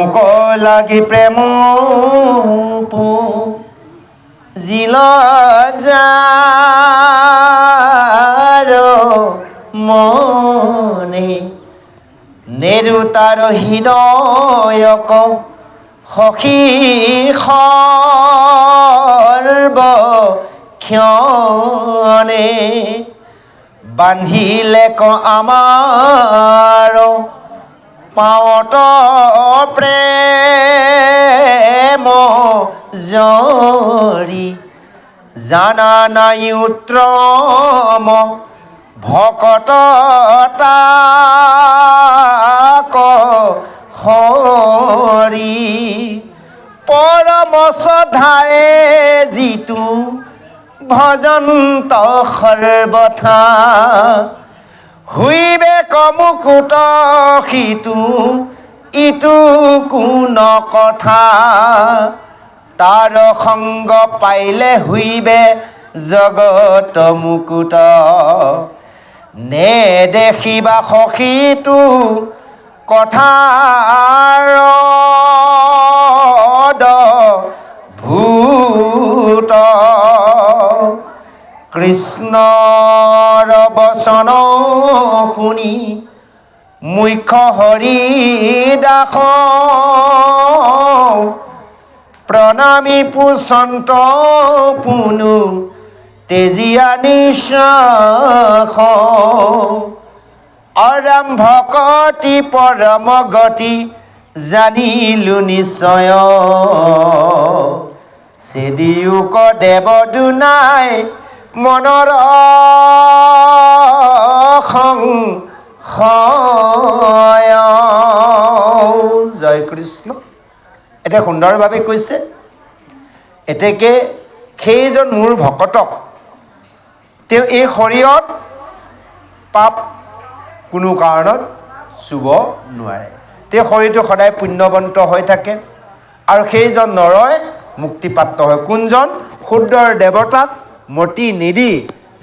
মোক লাগি প্ৰেম জিল যাৰ মনে নেৰু তাৰ হৃদয়ক সখী সৰ্বক্ষণে বান্ধিলে ক আমাৰ পাওঁত প্ৰেম জৰি জানা নাই উত্তম ভকত তাক হৰি পৰম শ্ৰদ্ধাৰে যিটো ভজন্ত সৰ্বথা হুইবে কমুকুট সিটো ইটো কোন কথা তাৰ সংগ পাইলে হুইবে জগত মুকুট নেদেখিবা সখীটো কথাৰ ভূত কৃষ্ণৰ বচন শুনি মুখ্য হৰি দাস প্ৰণামী পুচন্ত পুনু তেজীয়া নিশ্বাস আৰম্ভ কতি পৰম গতি জানিলো নিশ্চয় চেদিউক দেৱ দুনাই মনৰ সংশয়। জয় কৃষ্ণ। এতিয়া সুন্দৰভাৱে কৈছে, এতেকে সেইজন মোৰ ভকতক তেওঁ এই শৰীৰত পাপ কোনো কাৰণত চুব নোৱাৰে। তেওঁ শৰীৰটো সদায় পুণ্যৱন্ত হৈ থাকে আৰু সেইজন নৰয় মুক্তিপ্ৰাপ্ত হয়। কোনজন? ক্ষুদ্ৰ দেৱতাক মতি নিদি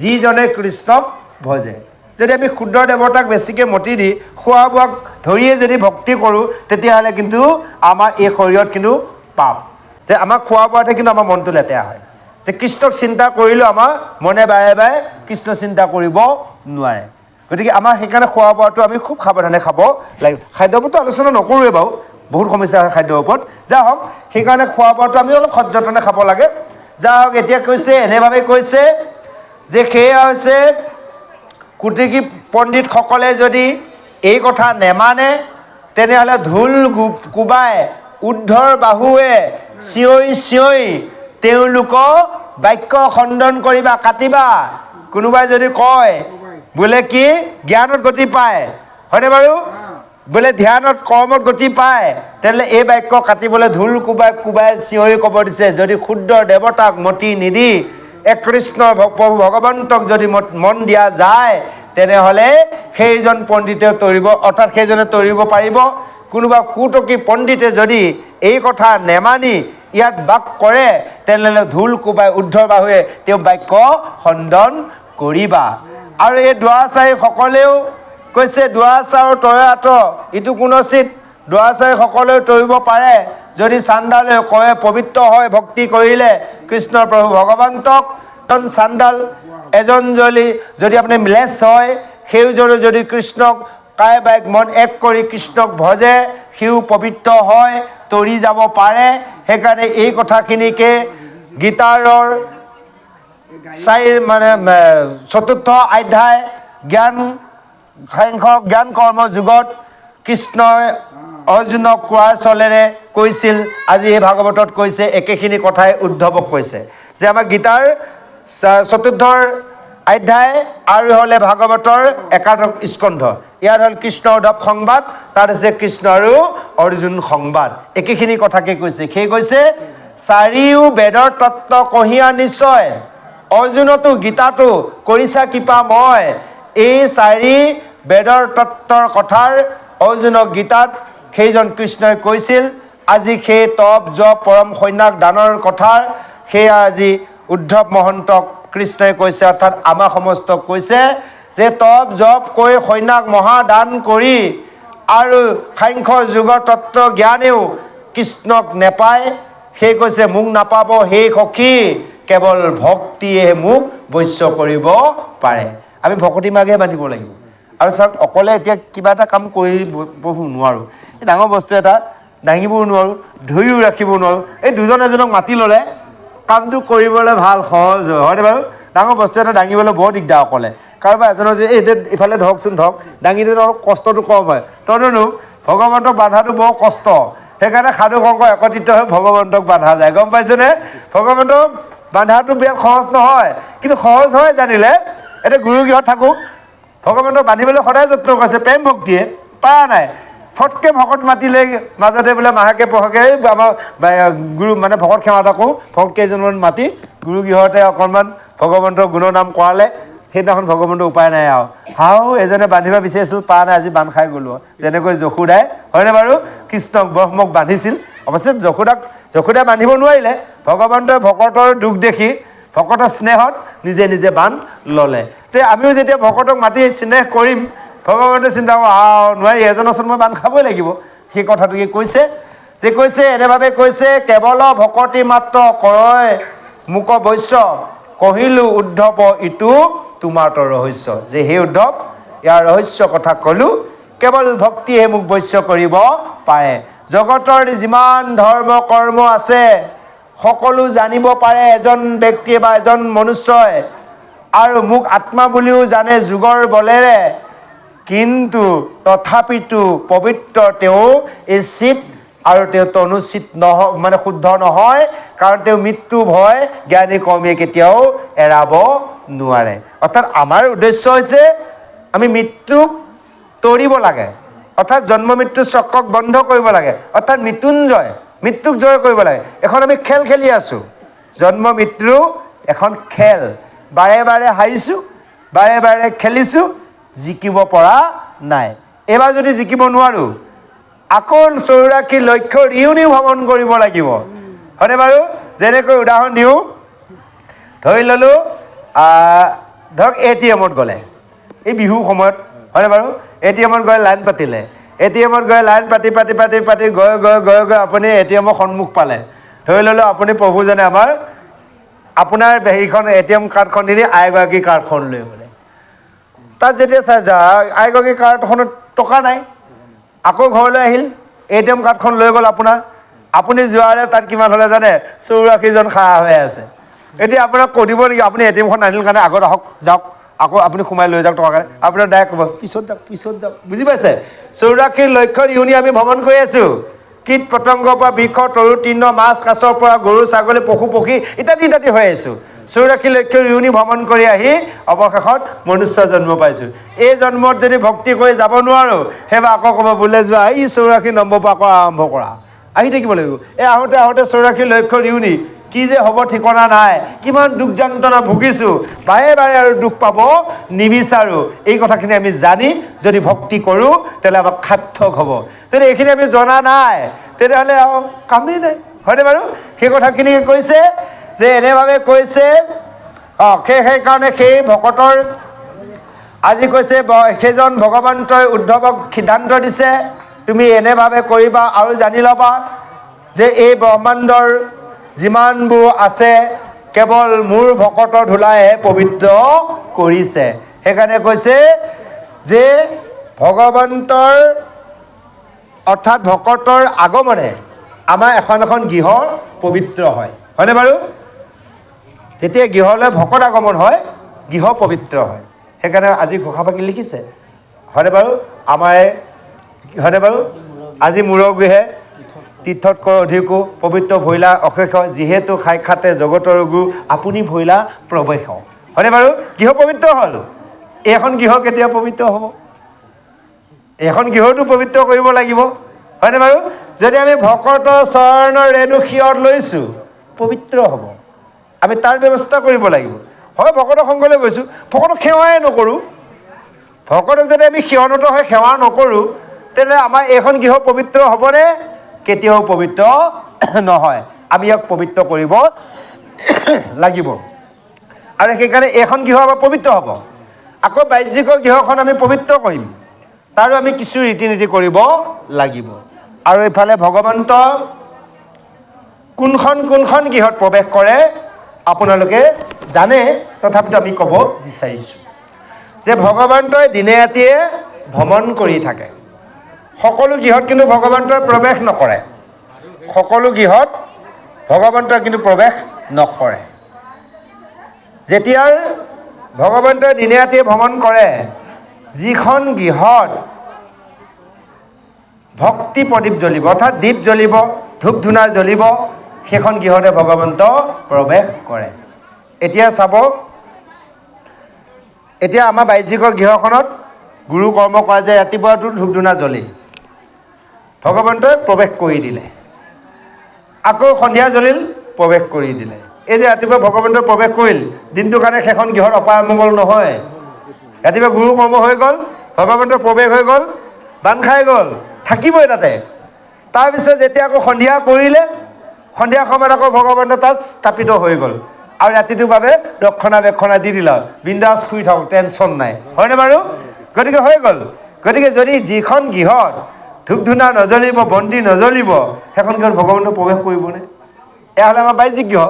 যিজনে কৃষ্ণক ভজে। যদি আমি ক্ষুদ্ৰ দেৱতাক বেছিকৈ মতি দি খোৱা বোৱাক ধৰিয়ে যদি ভক্তি কৰোঁ তেতিয়াহ'লে কিন্তু আমাৰ এই শৰীৰত কিন্তু পাপ, যে আমাৰ খোৱা বোৱাতে কিন্তু আমাৰ মনটো লেতেৰা হয়। যে কৃষ্ণক চিন্তা কৰিলেও আমাৰ মনে বাৰে বাৰে কৃষ্ণ চিন্তা কৰিব নোৱাৰে। গতিকে আমাৰ সেইকাৰণে খোৱা বোৱাটো আমি খুব সাৱধানে খাব লাগিব। খাদ্যৰ ওপৰতো আলোচনা নকৰোঁৱে বাৰু, বহুত সমস্যা হয় খাদ্যৰ ওপৰত। যা হওক, সেইকাৰণে খোৱা বোৱাটো আমি অলপ সযতনে খাব লাগে। যা হওক, এতিয়া কৈছে এনেভাৱে কৈছে যে সেয়া হৈছে কুটিকী পণ্ডিতসকলে যদি এই কথা নেমানে তেনেহ'লে ঢোল কোবাই উদ্ধৰ বাহুৱে চিঞৰি চিঞৰি তেওঁলোকক বাক্য খণ্ডন কৰিবা, কাটিবা। কোনোবাই যদি কয় বোলে কি জ্ঞানত গতি পায়, হয়নে বাৰু? বোলে ধ্যানত কৰ্মত গতি পায়, তেনেহ'লে এই বাক্য কাটিবলৈ ঢোল কোবাই কোবাই চিঞৰি ক'ব দিছে। যদি ক্ষুদ্ৰ দেৱতাক মতি নিদি এক কৃষ্ণৰ প্ৰভু ভগৱন্তক যদি মন দিয়া যায় তেনেহ'লে সেইজন পণ্ডিতে তৰিব, অৰ্থাৎ সেইজনে তৰিব পাৰিব। কোনোবা কুটকী পণ্ডিতে যদি এই কথা নেমানি ইয়াত বাস কৰে তেনেহ'লে ঢোল কোবাই উদ্ধৰ বাহুৱে তেওঁ বাক্য খণ্ডন কৰিবা। আৰু এই দুৰাচাৰীসকলেও কৈছে দুৰাচাৰ তৰাত ইটো কোনচিত। দুৰাচাৰীসকলেও তৰিব পাৰে যদি চাণ্ডালে কয় পবিত্ৰ হয় ভক্তি কৰিলে কৃষ্ণৰ প্ৰভু ভগৱন্তক। চাণ্ডাল এজন যদি আপুনি ম্লেচ্ছ হয়, সেইজনে যদি কৃষ্ণক কায় বাক্য মন এক কৰি কৃষ্ণক ভজে সিও পবিত্ৰ হয়, তৰি যাব পাৰে। সেইকাৰণে এই কথাখিনিকে গীতাৰৰ 4 অধ্যায় জ্ঞান কৰ্ম যুগত কৃষ্ণই অৰ্জুনক কোৱাৰ চলেৰে কৈছিল। আজি এই ভাগৱতত কৈছে একেখিনি কথাই উদ্ধৱক কৈছে যে আমাৰ গীতাৰ 4 অধ্যায় আৰু হ'লে ভাগৱতৰ 11 স্কন্ধ। ইয়াত হ'ল কৃষ্ণ উদ্ধৱ সংবাদ, তাত হৈছে কৃষ্ণ আৰু অৰ্জুন সংবাদ। একেখিনি কথাকে কৈছে। সেই কৈছে চাৰিও বেদৰ তত্ত্ব কহিয়া নিশ্চয়, অৰ্জুনতো গীতাটো কৰিছা কৃপা মই। এই 4 বেদৰ তত্ত্বৰ কথাৰ অৰ্জুনক গীতাত সেইজন কৃষ্ণই কৈছিল। আজি সেই তপ জপ পৰম সন্যাস দানৰ কথাৰ সেয়া আজি উদ্ধৱ মহন্তক কৃষ্ণই কৈছে, অৰ্থাৎ আমাৰ সমস্তক কৈছে যে তপ জপ কৰি সন্যাস মহাদান কৰি আৰু সাংখ্য যুগৰ তত্ত্ব জ্ঞানেও কৃষ্ণক নেপায় সেই কৈছে মোক নাপাব সেই সখী কেৱল ভক্তিয়ে মোক বৈশ্য কৰিব পাৰে আমি ভকতি মাগে বান্ধিব লাগিব আৰু চাওক অকলে এতিয়া কিবা এটা কাম কৰিব নোৱাৰোঁ এই ডাঙৰ বস্তু এটা দাঙিবও নোৱাৰোঁ ধুইও ৰাখিব নোৱাৰোঁ এই দুজন এজনক মাতি ল'লে কামটো কৰিবলৈ ভাল সহজ হয় হয়নে বাৰু ডাঙৰ বস্তু এটা দাঙিবলৈ বৰ দিগদাৰ অকলে কাৰোবাৰ এজনৰ যে এই ইফালে ধৰকচোন ধৰক দাঙি দিলে অলপ কষ্টটো কম হয় তদনো ভগৱন্তক বান্ধাটো বৰ কষ্ট সেইকাৰণে সাধু সংঘ একত্ৰিত হৈ ভগৱন্তক বান্ধা যায় গম পাইছেনে ভগৱন্তক বান্ধাটো বিৰাট সহজ নহয় কিন্তু সহজ হয় জানিলে এতিয়া গুৰু গৃহত থাকোঁ ভগৱন্তক বান্ধিবলৈ সদায় যত্ন কৰিছে প্ৰেম ভক্তিয়ে পৰা নাই ফটকৈ ভকত মাতিলে মাজতে বোলে মাহেকে পহকে আমাৰ গুৰু মানে ভকত সেৱা এটা কৰোঁ ভকত কেইজনমান মাতি গুৰু গৃহতে অকণমান ভগৱন্তৰ গুণৰ নাম কৰালে সেইদিনাখন ভগৱন্তৰ উপায় নাই আৰু হাও এজনে বান্ধিব বিচাৰিছিল পৰা নাই আজি বান্ধ খাই গ'লোঁ যেনেকৈ যশোদাই হয়নে বাৰু কৃষ্ণক ব্ৰহ্মক বান্ধিছিল অৱশ্যে যশোদাই বান্ধিব নোৱাৰিলে ভগৱন্তই ভকতৰ দুখ দেখি ভকতৰ স্নেহত নিজে নিজে বান্ধ ল'লে তে আমিও যেতিয়া ভকতক মাতি স্নেহ কৰিম ভগৱন্তে চিন্তা কৰোঁ নোৱাৰি এজনৰ ওচৰত মই বান্ধ খাবই লাগিব সেই কথাটো কি কৈছে যে কৈছে এনেভাৱে কৈছে কেৱল ভকতি মাত্ৰ কৰয় মোক বৈশ্য কহিলোঁ উদ্ধৱ ইটো তোমাৰ ৰহস্য যে সেই উদ্ধৱ ইয়াৰ ৰহস্য কথা ক'লোঁ কেৱল ভক্তিয়ে মোক বৈশ্য কৰিব পাৰে জগতৰ যিমান ধৰ্ম কৰ্ম আছে সকলো জানিব পাৰে এজন ব্যক্তিয়ে বা এজন মনুষ্যই আৰু মোক আত্মা বুলিও জানে যুগৰ বলেৰে কিন্তু তথাপিতো পবিত্ৰ তেওঁ এই চিত আৰু তেওঁ অনুচিত নহয় মানে শুদ্ধ নহয় কাৰণ তেওঁ মৃত্যু ভয় জ্ঞানী কৰ্মীয়ে কেতিয়াও এৰাব নোৱাৰে অৰ্থাৎ আমাৰ উদ্দেশ্য হৈছে আমি মৃত্যুক তৰিব লাগে অৰ্থাৎ জন্ম মৃত্যু চক্ৰক বন্ধ কৰিব লাগে অৰ্থাৎ মৃত্যুঞ্জয় মৃত্যুক জয় কৰিব লাগে এখন আমি খেল খেলি আছোঁ জন্ম মৃত্যু এখন খেল বাৰে বাৰে হাৰিছোঁ বাৰে বাৰে খেলিছোঁ জিকিব পৰা নাই এইবাৰ যদি জিকিব নোৱাৰোঁ আকৌ 84 লক্ষ ৰিউনি ভ্ৰমণ কৰিব লাগিব হয়নে বাৰু যেনেকৈ উদাহৰণ দিওঁ ধৰি ল'লোঁ ধৰক ATMত গ'লে এই বিহুৰ সময়ত হয়নে বাৰু ATMত গৈ লাইন পাতিলে ATMত গৈ লাইন পাতি গৈ আপুনি ATMৰ সন্মুখ পালে ধৰি ল'লোঁ আপুনি প্ৰভুজনে আমাৰ আপোনাৰ হেৰিখন ATM কাৰ্ডখন দি আইগৰাকী কাৰ্ডখন লৈ গ'লে তাত যেতিয়া চাই যা আইগৰাকী কাৰ্ডখনত টকা নাই আকৌ ঘৰলৈ আহিল ATM কাৰ্ডখন লৈ গ'ল আপোনাৰ আপুনি যোৱাৰে তাত কিমান হ'লে জানে 84 জন খাৰা হৈ আছে এতিয়া আপোনাক কৈ দিব নেকি আপুনি ATMখন আনিল কাৰণে আগত আহক যাওক আকৌ আপুনি সোমাই লৈ যাওক টকা কাৰণে আপোনাৰ ডাইৰেক্ট ক'ব পিছত যাওক বুজি পাইছে 84 লক্ষ ইউনি আমি ভ্ৰমণ কৰি আছোঁ কীট পতংগৰ পৰা বৃক্ষ তৰু তৃণ মাছ কাছৰ পৰা গৰু ছাগলী পশু পক্ষী ইত্যাদি হৈ আছোঁ 84 লক্ষ ইউনি ভ্ৰমণ কৰি আহি অৱশেষত মনুষ্য জন্ম পাইছোঁ এই জন্মত যদি ভক্তি কৰি যাব নোৱাৰোঁ সেইবাৰ আকৌ ক'ব বোলে যোৱা এই 84 নম্বৰ পৰা আকৌ আৰম্ভ কৰা আহি থাকিব লাগিব এই আহোঁতে 84 লক্ষ ইউনি কি যে হ'ব ঠিকনা নাই কিমান দুখ যন্ত্ৰণা ভুগিছোঁ বাৰে বাৰে আৰু দুখ পাব নিবিচাৰোঁ এই কথাখিনি আমি জানি যদি ভক্তি কৰোঁ তেতিয়াহ'লে আমাক সাৰ্থক হ'ব যদি এইখিনি আমি জনা নাই তেতিয়াহ'লে আৰু কামেই নাই হয়নে বাৰু সেই কথাখিনি কৈছে যে এনেভাৱে কৈছে সেইকাৰণে সেই ভকতৰ আজি কৈছে সেইজন ভগৱন্তই উদ্ধৱক সিদ্ধান্ত দিছে তুমি এনেভাৱে কৰিবা আৰু জানি ল'বা যে এই ব্ৰহ্মাণ্ডৰ যিমানবোৰ আছে কেৱল মোৰ ভকতৰ ধূলাইহে পবিত্ৰ কৰিছে সেইকাৰণে কৈছে যে ভগৱন্তৰ অৰ্থাৎ ভকতৰ আগমনে আমাৰ এখন গৃহ পবিত্ৰ হয় হয়নে বাৰু যেতিয়া গৃহলৈ ভকত আগমন হয় গৃহ পবিত্ৰ হয় সেইকাৰণে আজি ঘোষাফাকি লিখিছে হয়নে বাৰু আমাৰ হয়নে বাৰু আজি মূৰৰ গৃহে তীৰ্থতকৈ অধিকো পবিত্ৰ ভৈলা অশেষ যিহেতু সাক্ষাতে জগতৰ গুৰু আপুনি ভৈলা প্ৰৱেশ হয়নে বাৰু গৃহ পবিত্ৰ হ'ল এইখন গৃহ কেতিয়া পবিত্ৰ হ'ব এইখন গৃহটো পবিত্ৰ কৰিব লাগিব হয়নে বাৰু যদি আমি ভকতৰ চৰণৰ ৰেণু শিৰত লৈছোঁ পবিত্ৰ হ'ব আমি তাৰ ব্যৱস্থা কৰিব লাগিব হয় ভকতৰ সংগলৈ গৈছোঁ ভকতক সেৱাই নকৰোঁ ভকতক যদি আমি সিয়নত হৈ সেৱা নকৰোঁ তেতিয়াহ'লে আমাৰ এইখন গৃহ পবিত্ৰ হ'বনে কেতিয়াও পবিত্ৰ নহয় আমি ইয়াক পবিত্ৰ কৰিব লাগিব আৰু সেইকাৰণে এইখন গৃহ আমাৰ পবিত্ৰ হ'ব আকৌ বাহ্যিক গৃহখন আমি পবিত্ৰ কৰিম তাৰো আমি কিছু ৰীতি নীতি কৰিব লাগিব। আৰু এইফালে ভগৱন্ত কোনখন গৃহত প্ৰৱেশ কৰে আপোনালোকে জানে, তথাপিতো আমি ক'ব বিচাৰিছোঁ যে ভগৱন্তই দিনে ৰাতিয়ে ভ্ৰমণ কৰি থাকে। সকলো গৃহত কিন্তু ভগৱন্তই প্ৰৱেশ নকৰে, সকলো গৃহত ভগৱন্তই কিন্তু প্ৰৱেশ নকৰে। যেতিয়াৰ ভগৱন্তই দিনে ৰাতিয়ে ভ্ৰমণ কৰে, যিখন গৃহত ভক্তি প্ৰদীপ জ্বলিব, অৰ্থাৎ দীপ জ্বলিব, ধূপ ধূনা জ্বলিব, সেইখন গৃহতে ভগৱন্ত প্ৰৱেশ কৰে। এতিয়া চাব, এতিয়া আমাৰ বাহ্যিকৰ গৃহখনত গুৰু কৰ্ম কৰা যে ৰাতিপুৱাটো ধূপ ধূনা জ্বলি ভগৱন্তই প্ৰৱেশ কৰি দিলে, আকৌ সন্ধিয়া জ্বলিল প্ৰৱেশ কৰি দিলে। এই যে ৰাতিপুৱা ভগৱন্তই প্ৰৱেশ কৰিল, দিনটোৰ কাৰণে সেইখন গৃহত অপায় অমংগল নহয়। ৰাতিপুৱা গুৰু কৰ্ম হৈ গ'ল, ভগৱন্তৰ প্ৰৱেশ হৈ গ'ল, বান্ধ খাই গ'ল, থাকিবই তাতে। তাৰপিছত যেতিয়া আকৌ সন্ধিয়া কৰিলে, সন্ধিয়া সময়ত আকৌ ভগৱন্ত তাত স্থাপিত হৈ গ'ল আৰু ৰাতিটোৰ বাবে ৰক্ষণাবেক্ষণা দি দিলা, বিন্দাছ শুই থাকক, টেনশ্যন নাই, হয়নে বাৰু? গতিকে হৈ গ'ল। গতিকে যদি যিখন গৃহত ধূপ ধূনা নজ্বলিব, বন্তি নজ্বলিব, সেইখন গৃহত ভগৱন্ত প্ৰৱেশ কৰিবনে? এয়া হ'লে আমাৰ বাহ্যিক গৃহ।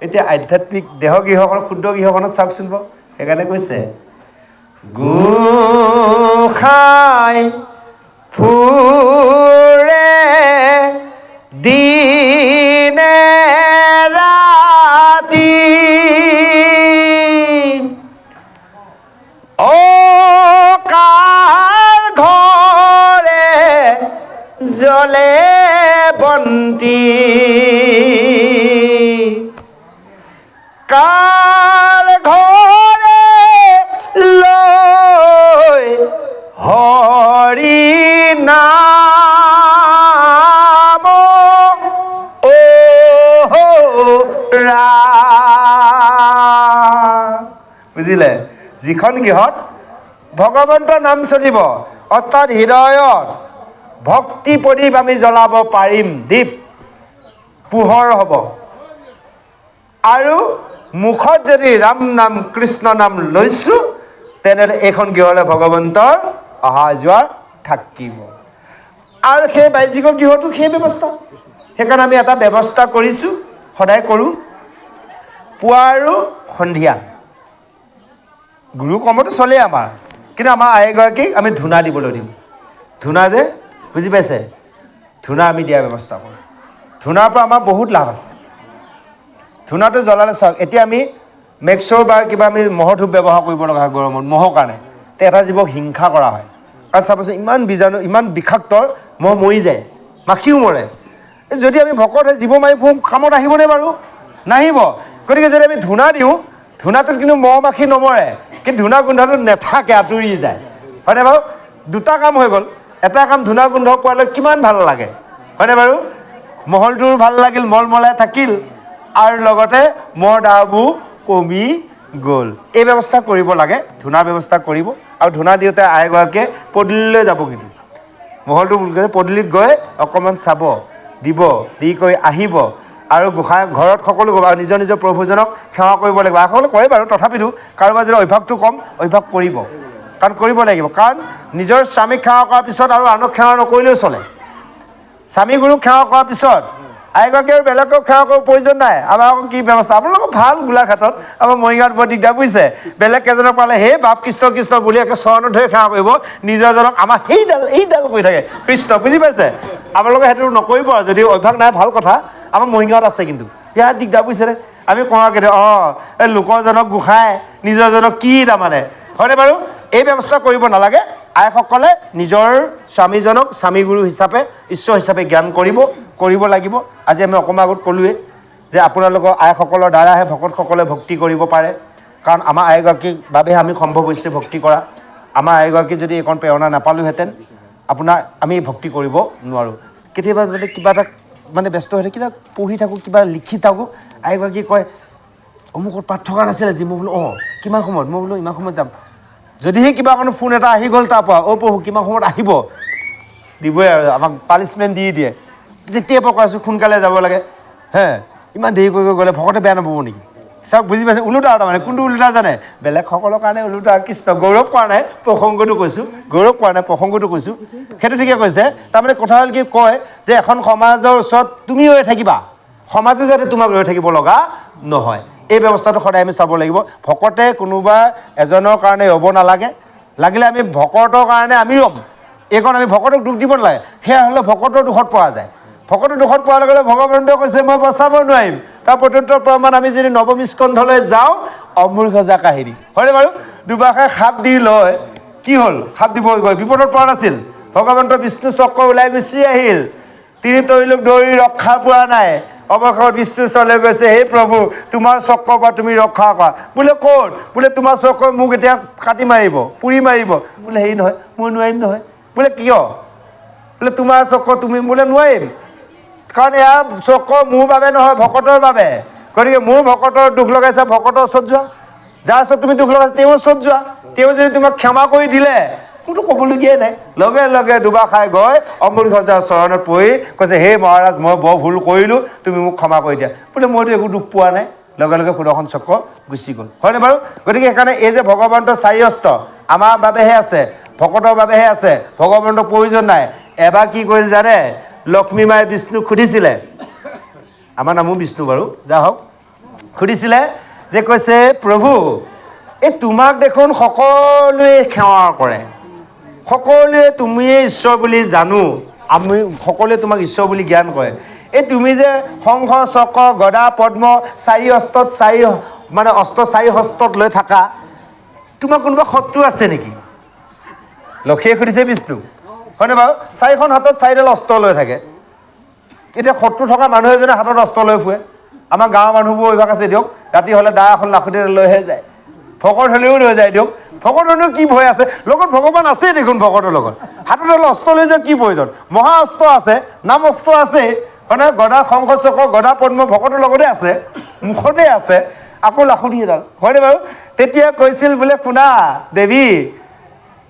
এতিয়া আধ্যাত্মিক দেহ গৃহখন, শুদ্ধ গৃহখনত চাওকচোন বাৰু। সেইকাৰণে কৈছে গোসাঁই ফুৰে দিনে ৰাতি, কাৰ ঘৰে জ্বলে বন্তি, কাৰ ঘৰে লৈ হৰি নাম ওৰা। বুজিলে? যিখন গৃহত ভগৱন্তৰ নাম চলিব, অৰ্থাৎ হৃদয়ত ভক্তি প্ৰদীপ আমি জ্বলাব পাৰিম, দীপ পোহৰ হ'ব, আৰু মুখত যদি ৰাম নাম কৃষ্ণ নাম লৈছোঁ, তেনেহ'লে এইখন গৃহলৈ ভগৱন্তৰ অহা যোৱা থাকিব। আৰু সেই বাহ্যিক গৃহতো সেই ব্যৱস্থা। সেইকাৰণে আমি এটা ব্যৱস্থা কৰিছোঁ, সদায় কৰোঁ, পুৱা আৰু সন্ধিয়া গুৰু কৰ্মটো চলেই আমাৰ, কিন্তু আমাৰ আইগৰাকীক আমি ধূনা দিবলৈ দিওঁ। ধূনা যে বুজি পাইছে, ধূনা আমি দিয়াৰ ব্যৱস্থা কৰোঁ। ধূনাৰ পৰা আমাৰ বহুত লাভ আছে। ধূনাটো জ্বলালে চাওক, এতিয়া আমি মেক্সৰ বা কিবা আমি মহৰ ধূপ ব্যৱহাৰ কৰিব লগা হয় গৰমত, মহৰ কাৰণে। তে এটা জীৱক হিংসা কৰা হয়, কাৰণ চাবচোন ইমান বীজাণু, ইমান বিষাক্ত, মহ মৰি যায়, মাখিও মৰে। যদি আমি ভকত হৈ জীৱ মাৰি ফুৰোঁ, কামত আহিবনে বাৰু? নাহিব। গতিকে যদি আমি ধূনা দিওঁ, ধূনাটোত কিন্তু মহ মাখি নমৰে, কিন্তু ধূনা গোন্ধটো নেথাকে, আঁতৰি যায়, হয়নে বাৰু? দুটা কাম হৈ গ'ল। এটা কাম, ধূনা গোন্ধ পোৱালৈ কিমান ভাল লাগে, হয়নে বাৰু? মহলটোৰ ভাল লাগিল, মল মলাই থাকিল, আৰু লগতে মহ দাহবোৰ কমি গ'ল। এই ব্যৱস্থা কৰিব লাগে, ধূনাৰ ব্যৱস্থা কৰিব। আৰু ধূনা দিওঁতে আইগৰাকীয়ে পদূলিলৈ যাব, কিন্তু মহলটো পদূলিত গৈ অকণমান চাব, দিব, দি কৰি আহিব, আৰু গোসাঁই ঘৰত সকলো কৰিব, আৰু নিজৰ নিজৰ প্ৰভুজনক সেৱা কৰিব লাগিব। সকলো কৰে বাৰু, তথাপিতো কাৰোবাৰ যদি অভ্যাসটো কম, অভ্যাস কৰিব, কাৰণ কৰিব লাগিব। কাৰণ নিজৰ স্বামীক সেৱা কৰাৰ পিছত আৰু আনক সেৱা নকৰিলেও চলে। স্বামী গুৰুক সেৱা কৰাৰ পিছত আইগৰাকী আৰু বেলেগক সেৱা কৰিব প্ৰয়োজন নাই। আমাৰ আকৌ কি ব্যৱস্থা, আপোনালোকক ভাল গোলাঘাটত, আমাৰ মৰিগাঁৱত বৰ দিগদাৰ বুজিছে। বেলেগ কেইজনক পালে হে বাপ কৃষ্ণ কৃষ্ণ বুলি একে চৰণত ধৰি সেৱা কৰিব, নিজৰজনক আমাৰ এইডাল কৰি থাকে কৃষ্ণ, বুজি পাইছে? আপোনালোকে সেইটো নকৰিব, আৰু যদি অভ্যাস নাই ভাল কথা। আমাৰ মৰিগাঁৱত আছে কিন্তু ইয়াত দিগদাৰ বুজিছেনে? আমি কওঁ কেতিয়া এই লোকৰজনক গোসাঁই, নিজৰজনক কি, তাৰমানে, হয়নে বাৰু? এই ব্যৱস্থা কৰিব নালাগে। আইসকলে নিজৰ স্বামীজনক স্বামীগুৰু হিচাপে, ঈশ্বৰ হিচাপে জ্ঞান কৰিব লাগিব। আজি আমি অকণমান আগত ক'লোৱেই যে আপোনালোকৰ আইসকলৰ দ্বাৰাহে ভকতসকলে ভক্তি কৰিব পাৰে, কাৰণ আমাৰ আইগৰাকীৰ বাবেহে আমি সম্ভৱ হৈছে ভক্তি কৰা। আমাৰ আইগৰাকী যদি এইকণ প্ৰেৰণা নাপালোহেঁতেন, আপোনাৰ আমি ভক্তি কৰিব নোৱাৰোঁ। কেতিয়াবা মানে কিবা এটা মানে ব্যস্ত হৈ থাকে, কিবা পঢ়ি থাকোঁ, কিবা লিখি থাকোঁ, আইগৰাকী কয় অমুকত পাঠ থকা নাছিলে আজি। মই বোলো অঁ, কিমান সময়ত? মই বোলো ইমান সময়ত যাম। যদিহে কিবা কাৰণে ফোন এটা আহি গ'ল তাৰ পৰা, প্ৰভু কিমান সময়ত আহিব, দিবই আৰু আমাক পানিছমেণ্ট দি দিয়ে। তেতিয়াৰ পৰা কৈ আছোঁ সোনকালে যাব লাগে, ইমান দেৰি কৰি গ'লে ভকতে বেয়া নাপাব নেকি? চাওক বুজি পাইছে, ওলোটা তাৰমানে কোনটো ওলোটা জানে? বেলেগ সকলৰ কাৰণে ওলোটা, কৃষ্ণ গৌৰৱ কৰা নাই, প্ৰসংগটো কৈছোঁ, গৌৰৱ কৰা নাই, প্ৰসংগটো কৈছোঁ, সেইটো ঠিকে কৈছে। তাৰমানে কথা হ'ল কি কয় যে এখন সমাজৰ ওচৰত তুমি ৰৈ থাকিবা, সমাজে যাতে তোমাক ৰৈ থাকিব লগা নহয়, এই ব্যৱস্থাটো সদায় আমি চাব লাগিব। ভকতে কোনোবা এজনৰ কাৰণে ৰ'ব নালাগে, লাগিলে আমি ভকতৰ কাৰণে আমি ৰ'ম, এইকণ আমি ভকতক দুখ দিব নালাগে, সেয়া হ'লে ভকতৰ দুখত পৰা যায়। ভকতৰ দুখত পোৱাৰ লগে লগে ভগৱন্তই কৈছে মই বচাব নোৱাৰিম। তাৰ প্ৰত্যুত্তৰ প্ৰমাণ আমি যদি নৱম স্কন্ধলৈ যাওঁ, অমৃতসজা কাহিনী হয়নে বাৰু? দুবাষে সাপ দি লয়, কি হ'ল? সাপ দিব গৈ বিপদত পৰা নাছিল, ভগৱন্ত বিষ্ণু চক্ৰ ওলাই গুচি আহিল, তিনি তৰিলোক দৌৰি ৰক্ষা পোৱা নাই, অৱশেষত বিষ্ণু চলে গৈছে, হে প্ৰভু তোমাৰ চক্ৰৰ পৰা তুমি ৰক্ষা কৰা। বোলে ক'ত? বোলে তোমাৰ চক্ৰই মোক এতিয়া কাটি মাৰিব, পুৰি মাৰিব। বোলে হেৰি নহয়, মই নোৱাৰিম নহয়। বোলে কিয়? বোলে তোমাৰ চক্ৰ তুমি, বোলে নোৱাৰিম, কাৰণ এয়া চক্ৰ মোৰ বাবে নহয়, ভকতৰ বাবে। গতিকে মোৰ ভকতৰ দুখ লগাইছা, ভকতৰ ওচৰত যোৱা, যাৰ ওচৰত তুমি দুখ লগাইছা তেওঁৰ ওচৰত যোৱা, তেওঁ যদি তোমাক ক্ষমা কৰি দিলে মোৰতো ক'বলগীয়াই নাই। লগে লগে দুবাষাই গৈ অমৃতসজাৰ চৰণত পৰি কৈছে, হে মহাৰাজ মই বৰ ভুল কৰিলোঁ, তুমি মোক ক্ষমা কৰি দিয়া। বোলে মইতো একো দুখ পোৱা নাই, লগে লগে সুদৰ্শন চক্ৰ গুচি গ'ল, হয়নে বাৰু? গতিকে সেইকাৰণে এই যে ভগৱন্তৰ চাৰি অস্ত্ৰ আমাৰ বাবেহে আছে, ভকতৰ বাবেহে আছে, ভগৱন্তৰ প্ৰয়োজন নাই। এবাৰ কি কৰিল জানে? লক্ষ্মী মায়ে বিষ্ণুক সুধিছিলে, আমাৰ নামো বিষ্ণু বাৰু, যা হওক, সুধিছিলে যে কৈছে প্ৰভু এই তোমাক দেখোন সকলোৱে সেৱা কৰে, সকলোৱে তুমিয়ে ঈশ্বৰ বুলি জানো, আমি সকলোৱে তোমাক ঈশ্বৰ বুলি জ্ঞান কৰে, এই তুমি যে শংখ চক্ৰ গদা পদ্ম চাৰি অস্ত্ৰত অস্ত্ৰ চাৰি হস্তত লৈ থাকা, তোমাৰ কোনোবা শত্ৰু আছে নেকি? লক্ষ্মীয়ে সুধিছে বিষ্ণু, হয়নে বাৰু? চাৰিখন হাতত চাৰিডাল অস্ত্ৰ লৈ থাকে, এতিয়া শত্ৰু থকা মানুহ এজনে হাতত অস্ত্ৰ লৈ ফুৰে। আমাৰ গাঁৱৰ মানুহবোৰ অভ্যাস আছে দিয়ক, ৰাতি হ'লে দা এখন লাখুটি লৈহে যায়, ভকত হ'লেও লৈ যায় দিয়ক। ভকতৰনো কি ভয় আছে? লগত ভগৱান আছেই দেখোন, ভকতৰ লগত হাতত হ'লে অস্ত্ৰ লৈ যোৱাৰ কি প্ৰয়োজন? মহা অস্ত্ৰ আছে, নাম অস্ত্ৰ আছে, হয়নে? গদা শংখ চক্ৰ গদা পদ্ম ভকতৰ লগতে আছে, মুখতে আছে, আকৌ লাখুটি এডাল, হয়নে বাৰু? তেতিয়া কৈছিল বোলে শুনা দেৱী,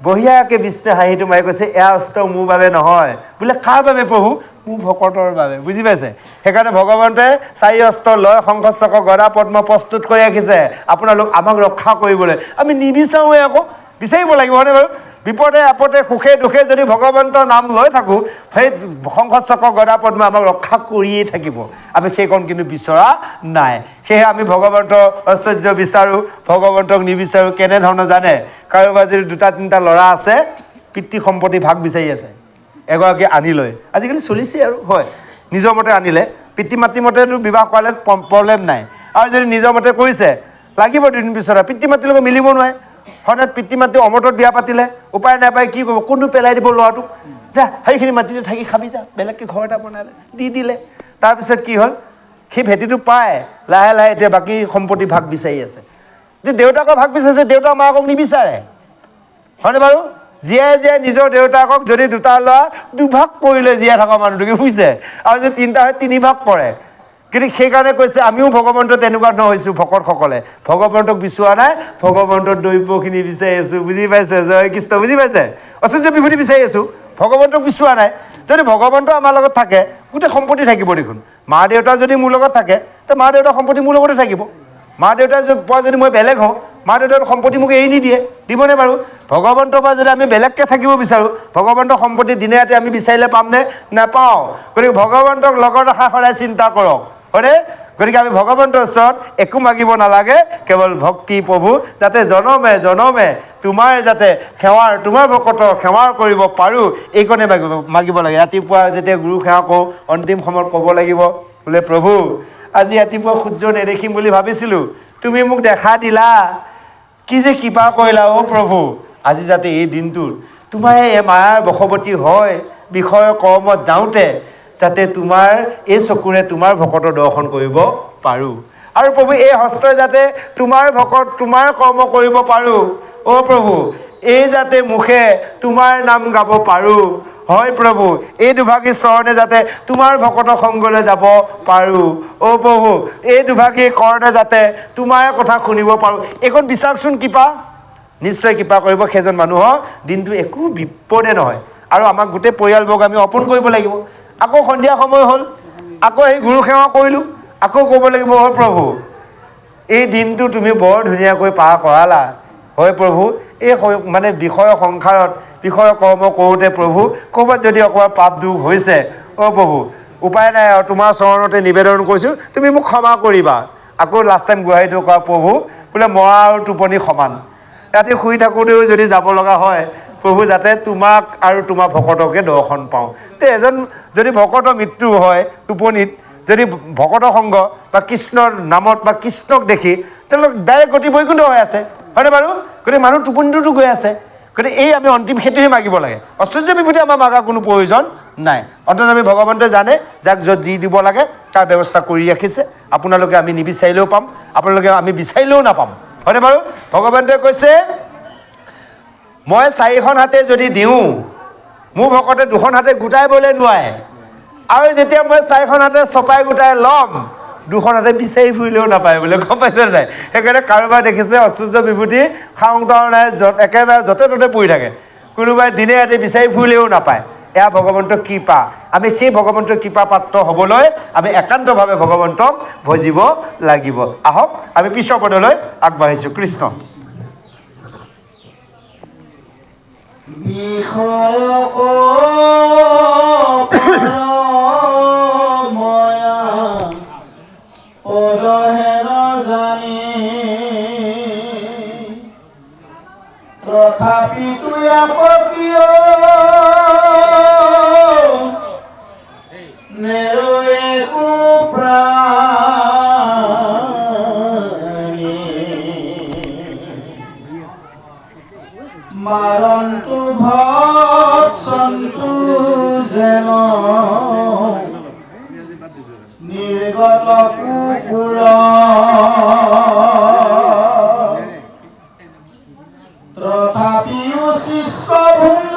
বঢ়িয়াকৈ বিষ্ণুৱে হাঁহিটো মাৰি কৈছে, এয়া অস্ত্ৰ মোৰ বাবে নহয়। বোলে কাৰ বাবে প্ৰভু? মোৰ ভকতৰ বাবে, বুজি পাইছে? সেইকাৰণে ভগৱন্তে চাৰি অস্ত্ৰ লয়, শংখ চক্ৰ গদা পদ্ম প্ৰস্তুত কৰি ৰাখিছে আপোনালোক আমাক ৰক্ষা কৰিবলৈ। আমি নিবিচাৰোঁৱে, আকৌ বিচাৰিব লাগিব, হয়নে বাৰু? বিপদে আপদে সুখে দুখে যদি ভগৱন্তৰ নাম লৈ থাকোঁ, সেই শংখ চক্ৰ গদা পদ্ম আমাক ৰক্ষা কৰিয়েই থাকিব, আমি সেইকণ কিন্তু বিচৰা নাই। সেয়েহে আমি ভগৱন্তৰ ঐশ্বৰ্য বিচাৰোঁ, ভগৱন্তক নিবিচাৰোঁ। কেনেধৰণৰ জানে? কাৰোবাৰ যদি দুটা তিনিটা ল'ৰা আছে, পিতৃ সম্পত্তি ভাগ বিচাৰি আছে, এগৰাকী আনি লৈ, আজিকালি চলিছে আৰু, হয় নিজৰ মতে আনিলে, পিতৃ মাতৃ মতেতো বিবাহ কৰালে প্ৰব্লেম নাই, আৰু যদি নিজৰ মতে কৰিছে লাগিব দুদিন পিছত, পিতৃ মাতৃৰ লগত মিলিব নোৱাৰে, হঠাৎ পিতৃ মাতৃ অমতত বিয়া পাতিলে, উপায় নাপায় কি কৰিব, কোনটো পেলাই দিব ল'ৰাটোক, যা সেইখিনি মাটিতে থাকি খাবি যা, বেলেগকৈ ঘৰ এটা বনালে দি দিলে। তাৰপিছত কি হ'ল, সেই ভেটিটো পায় লাহে লাহে এতিয়া বাকী সম্পত্তি ভাগ বিচাৰি আছে। যে দেউতাকৰ ভাগ বিচাৰিছে, দেউতাক মাকক নিবিচাৰে, হয়নে বাৰু? জীয়াই জীয়াই নিজৰ দেউতাকক যদি দুটা ল'ৰা দুভাগ কৰিলে জীয়াই থকা মানুহটোকে, বুজিছে? আৰু যদি তিনিটা হয় তিনি ভাগ কৰে। কিন্তু সেইকাৰণে কৈছে আমিও ভগৱন্ত তেনেকুৱা নহৈছোঁ, ভকতসকলে ভগৱন্তক বিচৰা নাই, ভগৱন্তৰ দ্ৰব্যখিনি বিচাৰি আছোঁ, বুজি পাইছে? জয় কৃষ্ণ, বুজি পাইছে? ঐশ্বৰ্য বিভূতি বিচাৰি আছোঁ, ভগৱন্তক বিচৰা নাই। যদি ভগৱন্ত আমাৰ লগত থাকে গোটেই সম্পত্তি থাকিব দেখোন। মা দেউতা যদি মোৰ লগত থাকে, তে মা দেউতাৰ সম্পত্তি মোৰ লগতে থাকিব। মা দেউতাৰ পৰা যদি মই বেলেগ হওঁ, মা দেউতাৰ সম্পত্তি মোক এৰি নিদিয়ে, দিবনে বাৰু? ভগৱন্তৰ পৰা যদি আমি বেলেগকৈ থাকিব বিচাৰোঁ, ভগৱন্তৰ সম্পত্তি দিনে ৰাতি আমি বিচাৰিলে পামনে? নাপাওঁ। গতিকে ভগৱন্তক লগত ৰখা সদায় চিন্তা কৰক, হয়নে? গতিকে আমি ভগৱন্তৰ ওচৰত একো মাগিব নালাগে, কেৱল ভক্তি প্ৰভু, যাতে জনমে জনমে তোমাৰ যাতে সেৱাৰ, তোমাৰ ভকতৰ সেৱাৰ কৰিব পাৰোঁ, এইকণে মাগিব লাগে। ৰাতিপুৱা যেতিয়া গুৰু সেৱা কৰোঁ, অন্তিম সময়ত ক'ব লাগিব বোলে প্ৰভু আজি ৰাতিপুৱা সূৰ্য নেদেখিম বুলি ভাবিছিলোঁ, তুমি মোক দেখা দিলা, কি যে কৃপা কৰিলা অ' প্ৰভু। আজি যাতে এই দিনটোত তোমাৰ এই মায়াৰ বশৱৰ্তী হয় বিষয়ৰ কৰ্মত যাওঁতে যাতে তোমাৰ এই চকুৰে তোমাৰ ভকতৰ দৰ্শন কৰিব পাৰোঁ, আৰু প্ৰভু এই হস্তই যাতে তোমাৰ ভকত তোমাৰ কৰ্ম কৰিব পাৰোঁ। অ' প্ৰভু এই যাতে মুখে তোমাৰ নাম গাব পাৰোঁ, হয় প্ৰভু এই দুভাগী চৰণে যাতে তোমাৰ ভকতৰ সংগলৈ যাব পাৰোঁ। অ' প্ৰভু এই দুভাগী কৰণে যাতে তোমাৰ কথা শুনিব পাৰোঁ। এইখন বিচাৰকচোন কৃপা, নিশ্চয় কৃপা কৰিব। সেইজন মানুহৰ দিনটো একো বিপদে নহয়। আৰু আমাক গোটেই পৰিয়ালবৰ্গ আমি অৰ্পণ কৰিব লাগিব। আকৌ সন্ধিয়া সময় হ'ল, আকৌ সেই গুৰু সেৱা কৰিলোঁ, আকৌ ক'ব লাগিব অ' প্ৰভু এই দিনটো তুমি বৰ ধুনীয়াকৈ পাৰ কৰালা হয় প্ৰভু। এই মানে বিষয় সংসাৰত বিষয় কৰ্ম কৰোঁতে প্ৰভু ক'ৰবাত যদি অকণমান পাপ দুখ হৈছে, অ' প্ৰভু উপায় নাই আৰু তোমাৰ চৰণতে নিবেদন কৰিছোঁ, তুমি মোক ক্ষমা কৰিবা। আকৌ লাষ্ট টাইম গুৱাহাটীটো কোৱা প্ৰভু বোলে মৰা আৰু টোপনি সমান। ৰাতি শুই থাকোঁতেও যদি যাব লগা হয় প্ৰভু, যাতে তোমাক আৰু তোমাৰ ভকতকে দৰ্শন পাওঁ। তে এজন যদি ভকতৰ মৃত্যু হয় টোপনিত, যদি ভকতৰ সংগ বা কৃষ্ণৰ নামত বা কৃষ্ণক দেখি, তেওঁলোক ডাইৰেক্ট গতি বৈকুণ্ঠ হৈ আছে, হয়নে বাৰু? গতিকে মানুহ টোপনিটোতো গৈ আছে। গতিকে এই আমি অন্তিম সেইটোহে মাগিব লাগে। ঐশ্বৰ্য বিভূতি আমাৰ মাগাৰ কোনো প্ৰয়োজন নাই। অন্তত আমি ভগৱন্তই জানে যাক য'ত যি দিব লাগে তাৰ ব্যৱস্থা কৰি ৰাখিছে। আপোনালোকে আমি নিবিচাৰিলেও পাম, আপোনালোকে আমি বিচাৰিলেও নাপাম, হয়নে বাৰু? ভগৱন্তই কৈছে মই 4খন হাতে যদি দিওঁ, মোৰ ভকতে 2খন হাতে গোটাইবলৈ নোৱাৰে। আৰু যেতিয়া মই 4খন হাতে চপাই গোটাই ল'ম, 2খন হাতে বিচাৰি ফুৰিলেও নাপায় বোলে, গম পাইছে নাই? সেইকাৰণে কাৰোবাৰ দেখিছে ঐশ্বৰ্য বিভূতি খাওঁ তাও নাই, একেবাৰে য'তে ত'তে পৰি থাকে, কোনোবাই দিনে ৰাতি বিচাৰি ফুৰিলেও নাপায়। এয়া ভগৱন্তৰ কৃপা। আমি সেই ভগৱন্তৰ কৃপা পাত্ৰ হ'বলৈ আমি একান্তভাৱে ভগৱন্তক ভজিব লাগিব। আহক আমি পিছৰ পদলৈ আগবাঢ়িছোঁ। কৃষ্ণ। তথাপিতো কিয় নেৰয়ে প্ৰাণী মাৰন্তু ভৎসন্তু যেন নিৰ্গত কুকুৰ তথাপিও শিষ্য ভুঞ্জ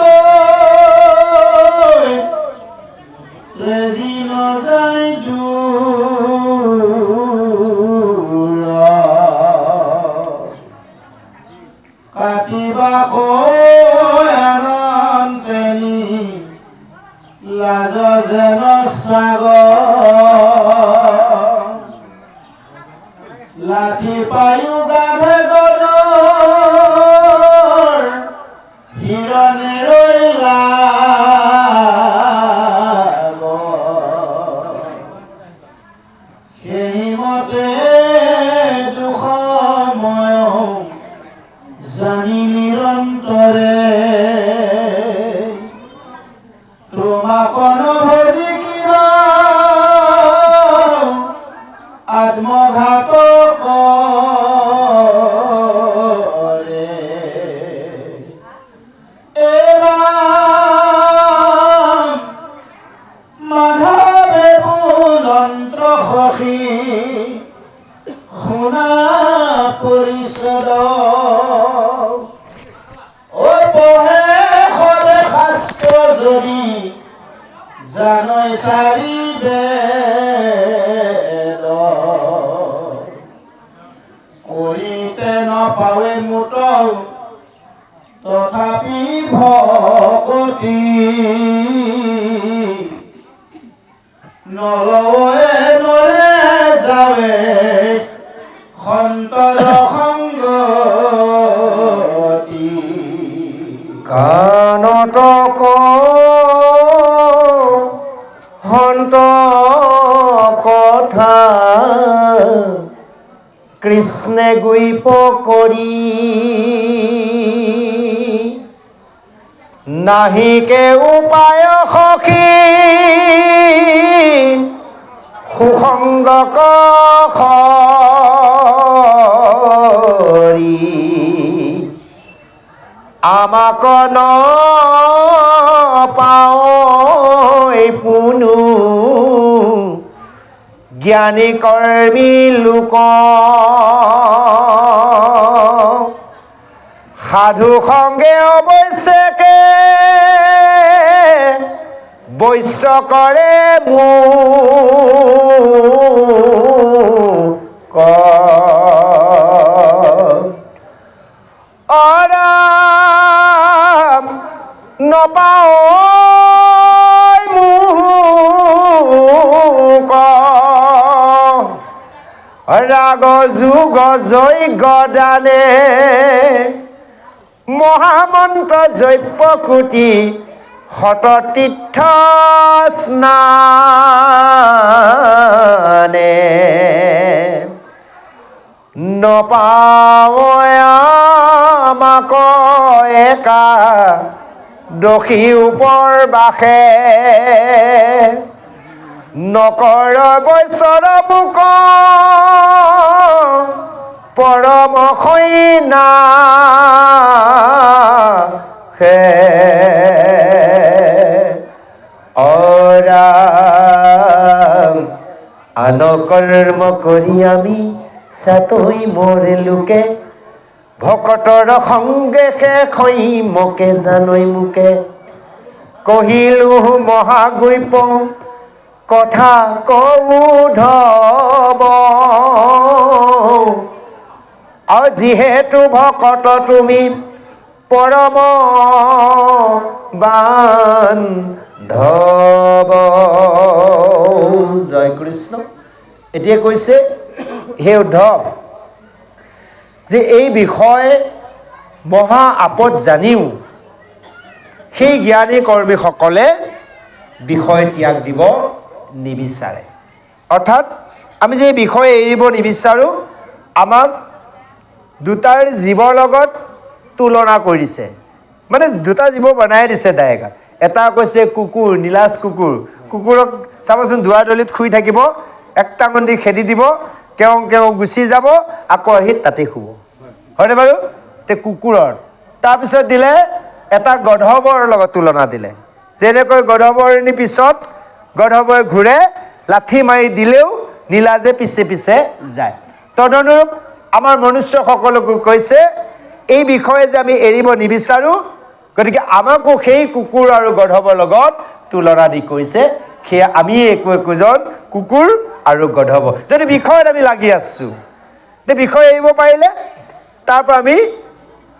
ত্ৰেজি নযায় দূৰ কাটিবা আনন্তেনি লাজ যেন সাগৰ লাঠি পায়ো গাধে গদৰ হিৰণে ৰৈলা সেইমতে দুসময় জানি নিৰন্তৰে তোমাক নভজি কিবা আত্মঘাত কৰে এৰাম মাধৱে বুলন্ত্ৰ সখী শুনা পৰিষদ পঢ়ে সদে শাস্ত্ৰ যদি জানৈ চাৰি বেদ কৰিতে নপাৱে মুত তথাপি ভকতি নলৱে নলে যাৱে সন্তৰ সংগতি কাণত হন্ত কথা কৃষ্ণে গুইপ কৰি নাহিকে উপায় সখী সুসংগ কৰি আমাক নাপাওঁ পুনু জ্ঞানী কৰ্মী লোক সাধু সংগে অৱশ্যকে বৈশ্য কৰে মোক অৰাম নপাওঁ মোক ৰাগ যুগ যজ্ঞ দানে মহামন্ত্ৰ জৈপ কোটি শততীৰ্থ স্নানে নপাৱয়ামাক একা দোষী ওপৰ বাসে নকৰ বৈশ্বৰ মুক পৰম সৈনা অৰাম আন কৰ্ম কৰি আমি সাতৈ মোৰে লোকে ভকতৰ সংগে শেষৈ মোকে জানৈ মুকে কহিলো মহাগৈপ কথা কৌধব আৰু যিহেতু ভকত তুমি পৰম বান্ধৱ জয় কৃষ্ণ। এতিয়া কৈছে হে উদ্ধৱ যে এই বিষয় মহা আপদ জানিও সেই জ্ঞানী কৰ্মীসকলে বিষয় ত্যাগ দিব নিবিচাৰে। অৰ্থাৎ আমি যে এই বিষয় এৰিব নিবিচাৰোঁ আমাক দুটাৰ জীৱৰ লগত তুলনা কৰিছে, মানে দুটা জীৱ বনাই দিছে ডাইৰেক্ট। এটা কৈছে কুকুৰ, নীলাজ কুকুৰ, কুকুৰক চাবচোন দুৱাৰদলিত শুই থাকিব, একটাঙন দি খেদি দিব, কেও কেও গুচি যাব, আকৌ আহি তাতে শুব, হয়নে বাৰু? তে কুকুৰৰ তাৰপিছত দিলে এটা গধৱৰ লগত তুলনা দিলে, যেনেকৈ গধৱৰণিৰ পিছত গধৱই ঘূৰে, লাঠি মাৰি দিলেও নীলাজে পিছে পিছে যায়। তদনুৰূপ আমাৰ মনুষ্যসকলকো কৈছে এই বিষয়ে যে আমি এৰিব নিবিচাৰোঁ, গতিকে আমাকো সেই কুকুৰ আৰু গধৱৰ লগত তুলনা দি কৈছে সেয়া আমি একো একোজন কুকুৰ আৰু গধৱ। যদি বিষয়ত আমি লাগি আছোঁ, তে বিষয় এৰিব পাৰিলে তাৰ পৰা আমি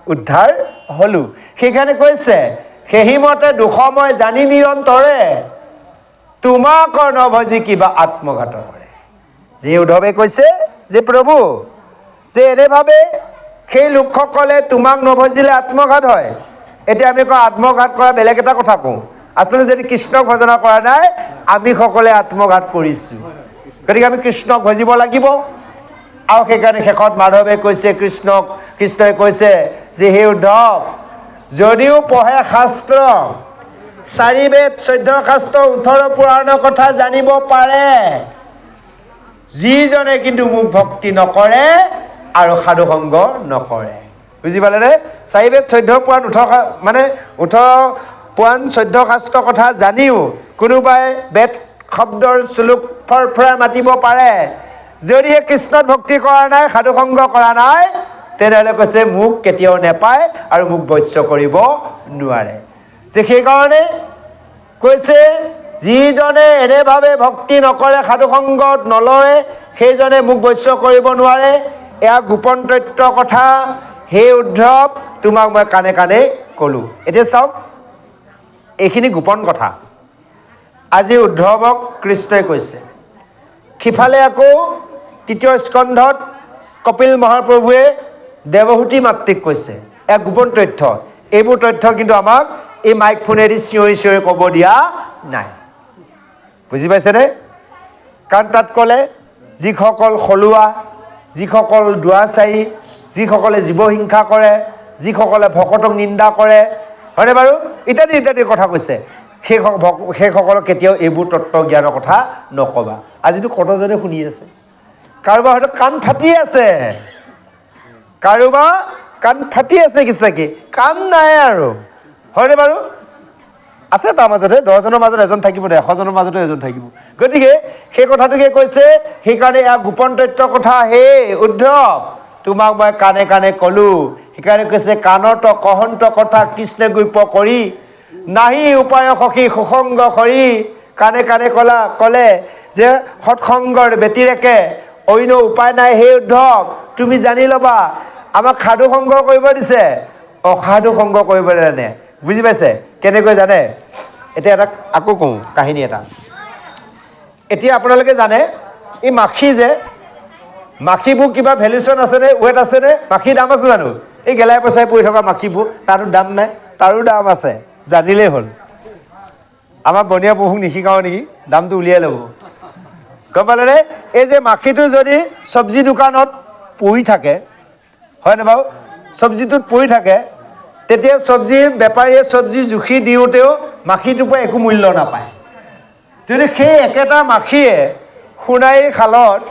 উদ্ধাৰ হ'লোঁ। সেইকাৰণে কৈছে সেহিমতে দুসময় জানি নিৰন্তৰে তোমাক নভজি কিবা আত্মঘাত কৰে। যে উদ্ধৱে কৈছে যে প্ৰভু যে এনেভাৱে সেই লোকসকলে তোমাক নভজিলে আত্মঘাত হয়। এতিয়া আমি কওঁ আত্মঘাত কৰা বেলেগ এটা কথা কওঁ, আচলতে যদি কৃষ্ণক ভজনা কৰা নাই আমি সকলে আত্মঘাত কৰিছোঁ, গতিকে আমি কৃষ্ণক ভজিব লাগিব। আৰু সেইকাৰণে শেষত মাধৱে কৈছে কৃষ্ণই কৈছে যে হে উদ্ধৱ যদিও পঢ়ে শাস্ত্ৰ 4 বেদ 14 শাস্ত্ৰ 18 পুৰাণৰ কথা জানিব পাৰে, যিজনে কিন্তু মোক ভক্তি নকৰে আৰু সাধুসংগ নকৰে। বুজি পালেনে? 4 বেদ 14 পুৰাণ 18 মানে 18 পুৰাণ 14 শাস্ত্ৰ কথা জানিও কোনোবাই বেদ শব্দৰ শ্লোক ফৰফৰাই মাতিব পাৰে, যদিহে কৃষ্ণত ভক্তি কৰা নাই, সাধুসংগ কৰা নাই, তেনেহ'লে কৈছে মোক কেতিয়াও নেপায় আৰু মোক বৈশ্য কৰিব নোৱাৰে। যে সেইকাৰণে কৈছে যিজনে এনেভাৱে ভক্তি নকৰে, সাধুসংগত নলয়, সেইজনে মোক বৈশ্য কৰিব নোৱাৰে। এয়া গোপন তথ্য কথা হে উদ্ধৱ তোমাক মই কাণে কাণে ক'লোঁ। এতিয়া চাওক এইখিনি গোপন কথা আজি উদ্ধৱক কৃষ্ণই কৈছে। সিফালে আকৌ 3য় স্কন্ধত কপিল মহাপ্ৰভুৱে দেৱহূতি মাতৃক কৈছে এক গোপন তথ্য। এইবোৰ তথ্য কিন্তু আমাক এই মাইক ফোনেদি চিঞৰি চিঞৰি ক'ব দিয়া নাই। বুজি পাইছেনে? কাৰণ তাত ক'লে যিসকল সলোৱা, যিসকল দুৱাচাৰী, যিসকলে জীৱহিংসা কৰে, যিসকলে ভকতক নিন্দা কৰে, হয়নে বাৰু, ইত্যাদি ইত্যাদি কথা কৈছে, সেইসকলক কেতিয়াও এইবোৰ তত্ত্ব জ্ঞানৰ কথা নক'বা। আজিতো কতজনে শুনি আছে, কাৰোবাৰ হয়তো কাণ ফাটি আছে, কাৰোবাৰ কাণ ফাটি আছে, কিচাকি কাম নাই আৰু, হয়নে বাৰু? আছে তাৰ মাজতে 10জনৰ মাজত এজন থাকিব, 100জনৰ মাজতো এজন থাকিব। গতিকে সেই কথাটোকে কৈছে। সেইকাৰণে এয়া গোপন তথ্য কথা হে উদ্ধৱ তোমাক মই কাণে কাণে ক'লোঁ। সেইকাৰণে কৈছে কাণত কহন্ত কথা কৃষ্ণে গুপ্য কৰি নাহি উপায় সখী সুসংগ কৰি। কাণে কাণে ক'লে যে সৎসংগৰ ব্যতিৰেকে অন্য উপায় নাই। হে উদ্ধৱ তুমি জানি ল'বা, আমাক সাধু সংগ কৰিব দিছে, অসাধু সংগ কৰিব জানে। বুজি পাইছে কেনেকৈ জানে? এতিয়া এটা আকৌ কওঁ কাহিনী এটা। এতিয়া আপোনালোকে জানে এই মাখি যে মাখিবোৰ কিবা ভেলুচন আছেনে, ৱেট আছেনে? মাখিৰ দাম আছে জানো? এই গেলাই পচাই পৰি থকা মাখিবোৰ, তাৰো দাম নাই? তাৰো দাম আছে, জানিলেই হ'ল। আমাৰ বনীয়া পহুক নিশিকাওঁ নেকি, দামটো উলিয়াই ল'ব। গম পালেনে? এই যে মাখিটো যদি চব্জি দোকানত পৰি থাকে, হয়নে বাৰু? চব্জিটোত পৰি থাকে, তেতিয়া চব্জিৰ বেপাৰীয়ে চব্জি জুখি দিওঁতেও মাখিটোৰ পৰা একো মূল্য নাপায়। যদি সেই একেটা মাখিয়ে সোণাৰী খালত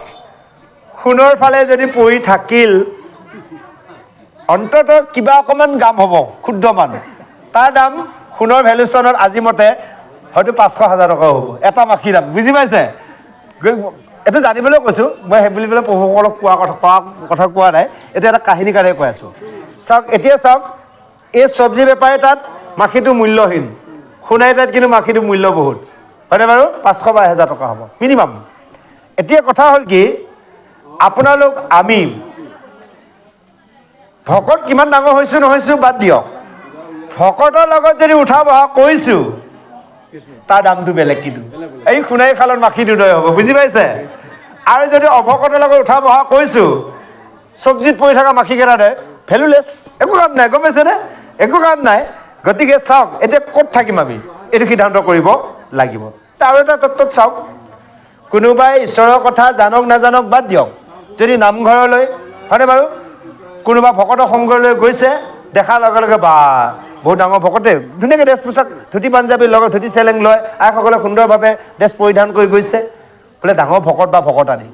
সোণৰ ফালে যদি পৰি থাকিল, অন্ততঃ কিবা অকণমান দাম হ'ব, ক্ষুদ্ৰমান। তাৰ দাম সোণৰ ভেলুচনত আজি মতে হয়তো 500,000 টকাও হ'ব এটা মাখিৰ দাম। বুজি পাইছে? এইটো জানিবলৈ কৈছোঁ, মই সেই বুলি পেলাই পশুসকলক কোৱা কথা কোৱা নাই, এইটো এটা কাহিনী কাৰণে কৈ আছোঁ। চাওক, এতিয়া চাওক, এই চব্জি বেপাৰী তাত মাখিটো মূল্যহীন, সোণাৰী তাত কিন্তু মাখিটো মূল্য বহুত, হয়নে বাৰু? 500 বা 1000 টকা হ'ব মিনিমাম। এতিয়া কথা হ'ল কি, আপোনালোক আমি ভকত কিমান ডাঙৰ হৈছোঁ নহৈছোঁ বাদ দিয়ক, ভকতৰ লগত যদি উঠা বহা কৰিছোঁ, তাৰ দামটো বেলেগ। কিন্তু এই সোণাৰী খালত মাখিটো দয় হ'ব। বুজি পাইছে? আৰু যদি অভকতৰ লগত উঠা বহা কৰিছোঁ, চব্জিত পৰি থকা মাখিকেইটা দয়, ভেলুলেছ, একো কাম নাই। গম পাইছেনে? একো কাম নাই। গতিকে চাওক, এতিয়া ক'ত থাকিম আমি, এইটো সিদ্ধান্ত কৰিব লাগিব। আৰু এটা তত্ত্বত চাওক, কোনোবাই ঈশ্বৰৰ কথা জানক নাজানক বাদ দিয়ক, যদি নামঘৰলৈ, হয়নে বাৰু, কোনোবা ভকতৰ সংঘলৈ গৈছে, দেখাৰ লগে লগে বা বহুত ডাঙৰ ভকতে, ধুনীয়াকৈ ড্ৰেছ পোছাক, ধুতি পাঞ্জাবীৰ লগত ধুতি চেলেং লয়, আইসকলে সুন্দৰভাৱে ড্ৰেছ পৰিধান কৰি গৈছে, বোলে ডাঙৰ ভকত বা ভকতানী।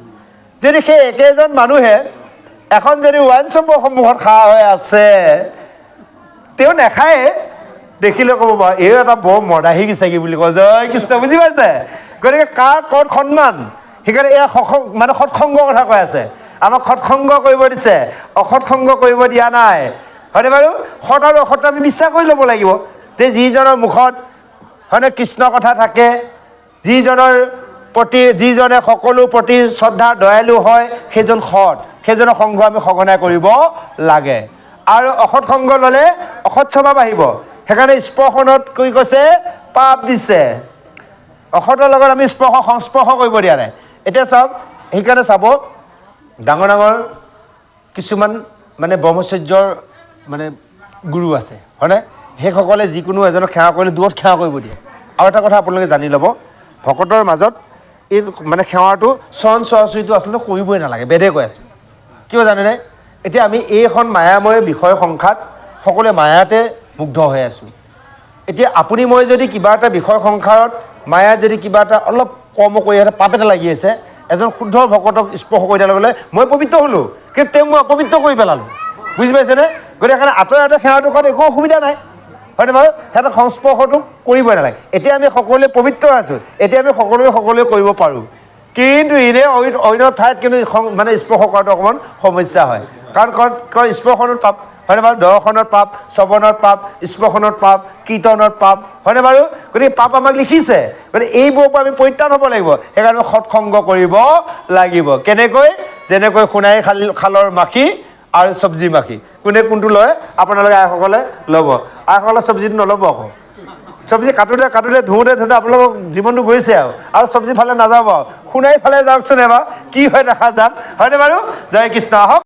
যদি সেই একেজন মানুহে এখন যদি ৱাইন শ্বপৰ সন্মুখত খাৰা হৈ আছে, তেওঁ নাখায়ে, দেখিলে ক'ব বাৰু এই এটা বৰ মদাহী গিচাগি বুলি কয়, জয় কৃষ্ণ। বুজি পাইছে? গতিকে কাৰ ক'ত সন্মান, সেইকাৰণে এয়া মানে সৎসংগৰ কথা কৈ আছে। আমাক সৎসংগ কৰিব দিছে, অসৎসংগ কৰিব দিয়া নাই, হয়নে বাৰু? সৎ আৰু অসৎ আমি বিশ্বাস কৰি ল'ব লাগিব যে যিজনৰ মুখত হয়নে কৃষ্ণ কথা থাকে, যিজনৰ প্ৰতি, যিজনে সকলো প্ৰতি শ্ৰদ্ধা দয়ালু হয়, সেইজন সৎ, সেইজনৰ সংগ আমি সঘনাই কৰিব লাগে। আৰু অসৎ সংগ ল'লে অসৎ স্বভাৱ আহিব। সেইকাৰণে স্পৰ্শনত কি কৈছে, পাপ দিছে। অসৎৰ লগত আমি সংস্পৰ্শ কৰিব দিয়া নাই। এতিয়া চাওক, সেইকাৰণে চাব, ডাঙৰ ডাঙৰ কিছুমান মানে ব্ৰহ্মচৰ্যৰ মানে গুৰু আছে, হয়নে? সেইসকলে যিকোনো এজনক সেৱা কৰিলে দূৰত সেৱা কৰিব দিয়ে। আৰু এটা কথা আপোনালোকে জানি ল'ব, ভকতৰ মাজত এই মানে সেৱাটো চৰণ চোৱাচৰিটো আচলতে কৰিবই নালাগে, বেদে কৈ আছে। কিয় জানেনে? এতিয়া আমি এইখন মায়াময় বিষয় সংখ্যাত সকলোৱে মায়াতে মুগ্ধ হৈ আছোঁ। এতিয়া আপুনি মই যদি কিবা এটা বিষয় সংসাৰত মায়াত যদি কিবা এটা অলপ কৰ্ম কৰি আছে, পাপ এটা লাগি আছে, এজন শুদ্ধ ভকতক স্পৰ্শ কৰি দিয়াৰ লগে লগে মই পবিত্ৰ হ'লোঁ, কিন্তু তেওঁক মই অপবিত্ৰ কৰি পেলালোঁ। বুজি পাইছেনে? গতিকে সেইকাৰণে আঁতৰে আঁতৰে সেৱাটো কৰাত একো অসুবিধা নাই, হয়নে বাৰু? সিহঁতক সংস্পৰ্শটো কৰিবই নালাগে। এতিয়া আমি সকলোৱে পবিত্ৰ আছোঁ, এতিয়া আমি সকলোৱে কৰিব পাৰোঁ, কিন্তু এনে অন্য ঠাইত কিন্তু মানে স্পৰ্শ কৰাটো অকণমান সমস্যা হয়। কাৰণ স্পৰ্শনত পাপ, হয়নে বাৰু? দৰ্শনত পাপ, শ্ৰৱণত পাপ, স্পৰ্শনত পাপ, কীৰ্তনত পাপ, হয়নে বাৰু? গতিকে পাপ আমাক লিখিছে, গতিকে এইবোৰৰ পৰা আমি পৰিত্ৰাণ হ'ব লাগিব। সেইকাৰণে সৎসংগ কৰিব লাগিব। কেনেকৈ? যেনেকৈ সোণাৰী খালৰ মাখি আৰু চব্জি মাখি, কোনে কোনটো লয় আপোনালোকে আইসকলে ল'ব। আইসকলে চব্জিটো নল'ব আকৌ, চব্জি কাটোতে ধুওঁতে আপোনালোকক জীৱনটো গৈছে আৰু চব্জি ফালে নাযাব, সোণাৰী ফালে যাওকচোন এবাৰ, কি হয় দেখা যাম, হয়নে বাৰু? জয় কৃষ্ণ। আহক।